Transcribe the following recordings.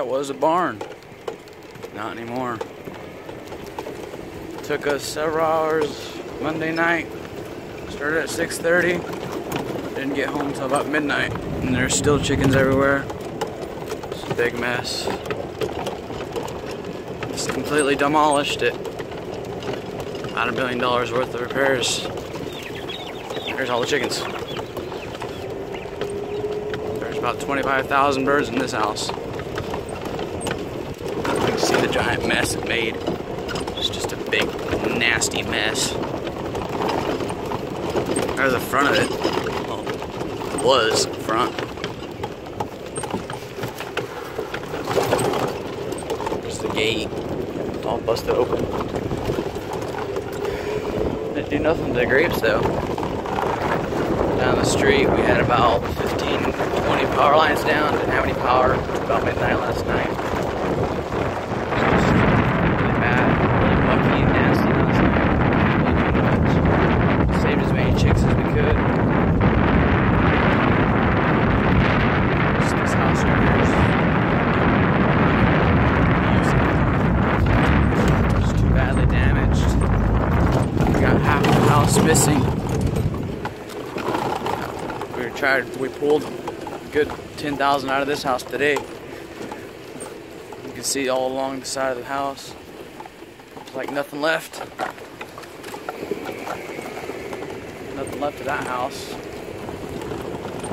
that was a barn. Not anymore. Took us several hours Monday night. Started at 6:30. Didn't get home until about midnight. And there's still chickens everywhere. It's a big mess. Just completely demolished it. About $1 million worth of repairs. There's all the chickens. There's about 25,000 birds in this house. You can see the giant mess it made. It's just a big, nasty mess. There's the front of it. Well, it was front. There's the gate. It's all busted open. Didn't do nothing to the grapes though. Down the street we had about 15, 20 power lines down. Didn't have any power until about midnight last night. Just really bad, really mucky and nasty last night. Really doing much. Saved as many chicks as we could. Just this house right here is just too badly damaged. We got half the house missing. We pulled a good 10,000 out of this house today. You can see all along the side of the house. There's like nothing left. Nothing left of that house.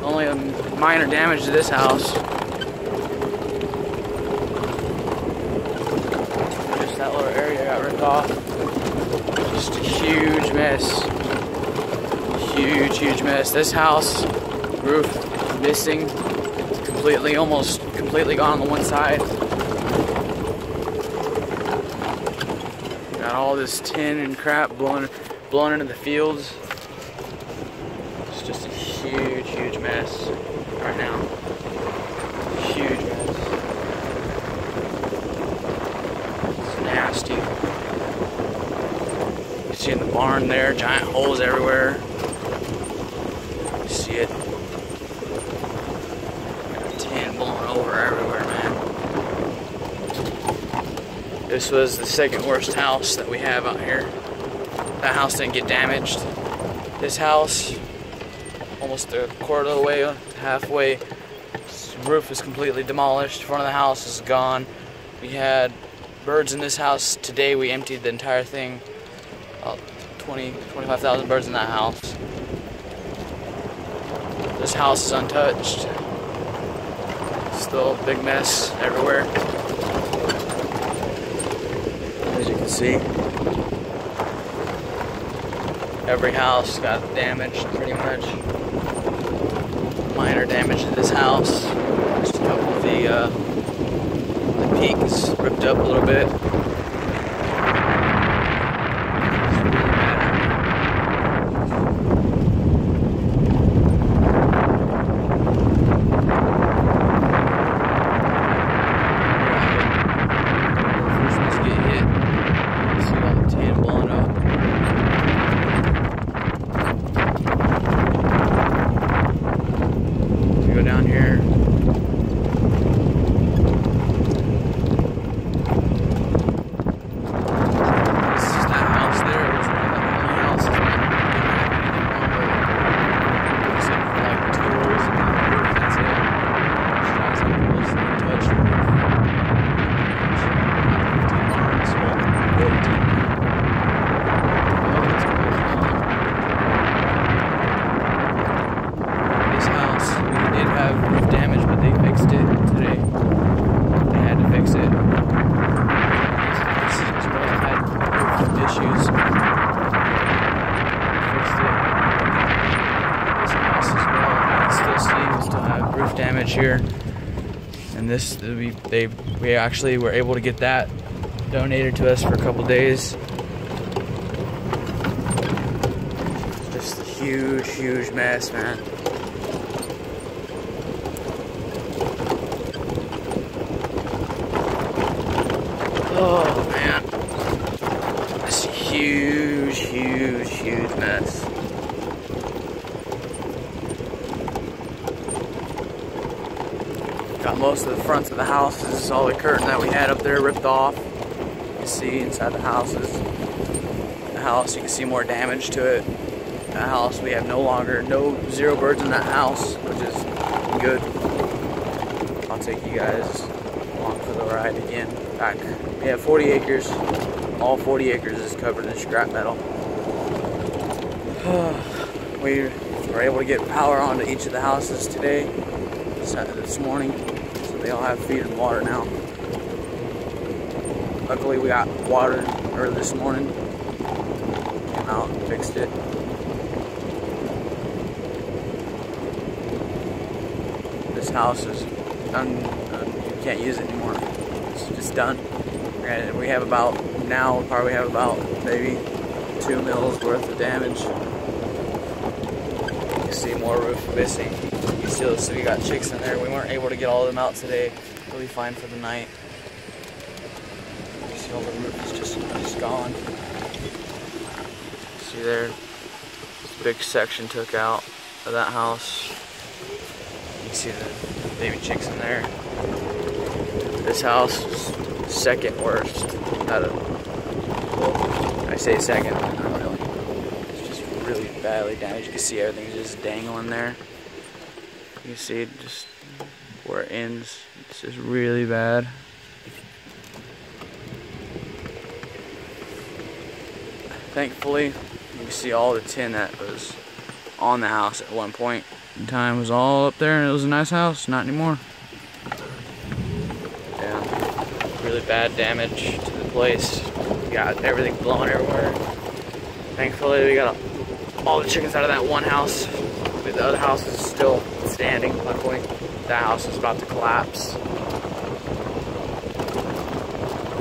Only a minor damage to this house. Just that little area got ripped off. Just a huge mess. Huge mess. This house, roof missing, completely, almost completely gone on one side. Got all this tin and crap blown into the fields. It's just a huge mess right now. Huge mess. It's nasty. You see in the barn there, giant holes everywhere. See it. Tin blowing over everywhere, man. This was the second worst house that we have out here. That house didn't get damaged. This house, almost a quarter of the way, halfway, the roof is completely demolished. Front of the house is gone. We had birds in this house. Today we emptied the entire thing. About 25,000 birds in that house. This house is untouched. Still a big mess everywhere. As you can see, every house got damaged pretty much. Minor damage to this house. Just a couple of the peaks ripped up a little bit. Go down here. This is that house there. It was one of the only houses that didn't have anything wrong with it. Except for like tools and the roof, that's it. This house was mostly untouched. About 15 barns, well, 14. Roof damage, but they fixed it today. They had to fix it. This had roof issues. Fixed it. This house as well. You can still see we still have roof damage here. And this, we actually were able to get that donated to us for a couple days. Just a huge mess, man. Oh man, it's a huge mess. Got most of the fronts of the houses. All the curtain that we had up there ripped off. You can see inside the houses. The house, you can see more damage to it. That house, we have zero birds in that house, which is good. I'll take you guys along for the ride again. Back, we have 40 acres. All 40 acres is covered in scrap metal. We were able to get power onto each of the houses today, this morning, so they all have feed and water now. Luckily, we got water early this morning. Came out and fixed it. This house is done. You can't use it anymore. It's just done. And we have about, now we probably have about maybe 2 mils worth of damage. You can see more roof missing. You can still see we got chicks in there. We weren't able to get all of them out today. They'll be fine for the night. You can see all the roof is just gone. See there, this big section took out of that house. You can see the baby chicks in there. This house is second worst out of, well, I say second, but not really. It's just really badly damaged. You can see everything's just dangling there. You can see just where it ends. It's just really bad. Thankfully, you can see all the tin that was on the house at one point in time was all up there, and it was a nice house. Not anymore. Yeah, really bad damage to the place. We got everything blowing everywhere. Thankfully, we got all the chickens out of that one house. But the other house is still standing, luckily. That house is about to collapse.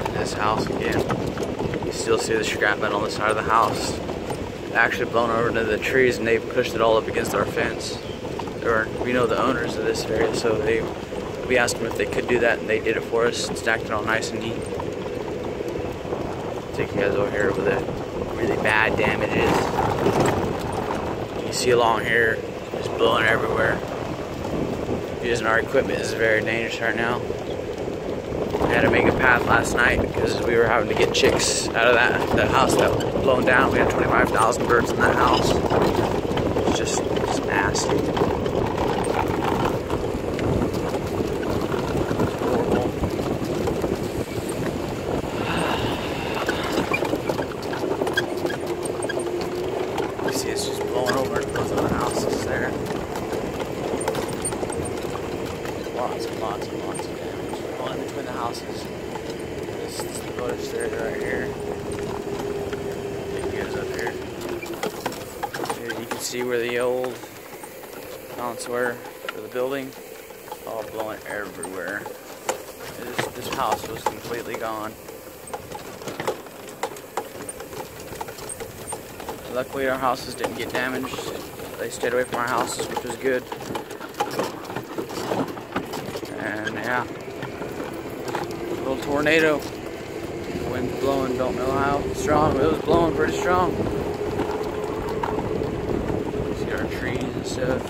And this house again. You still see the scrap metal on the side of the house. It actually blown over into the trees, and they pushed it all up against our fence. We know the owners of this area, so we asked them if they could do that, and they did it for us and stacked it all nice and neat. Take you guys over here where the really bad damage is. You see along here, it's blowing everywhere. Using our equipment is very dangerous right now. We had to make a path last night because we were having to get chicks out of that house that was blown down. We had 25,000 birds in that house. It's just nasty. You see it's just blowing over those other houses there. Lots and lots and lots of damage. All in between the houses. This is the village area right here. Take you guys up here. Here you can see where the old mounts were for the building. All blowing everywhere. This house was completely gone. Luckily our houses didn't get damaged. They stayed away from our houses, which was good. And yeah, little tornado. The wind's blowing, don't know how strong, but it was blowing pretty strong. See our trees and stuff.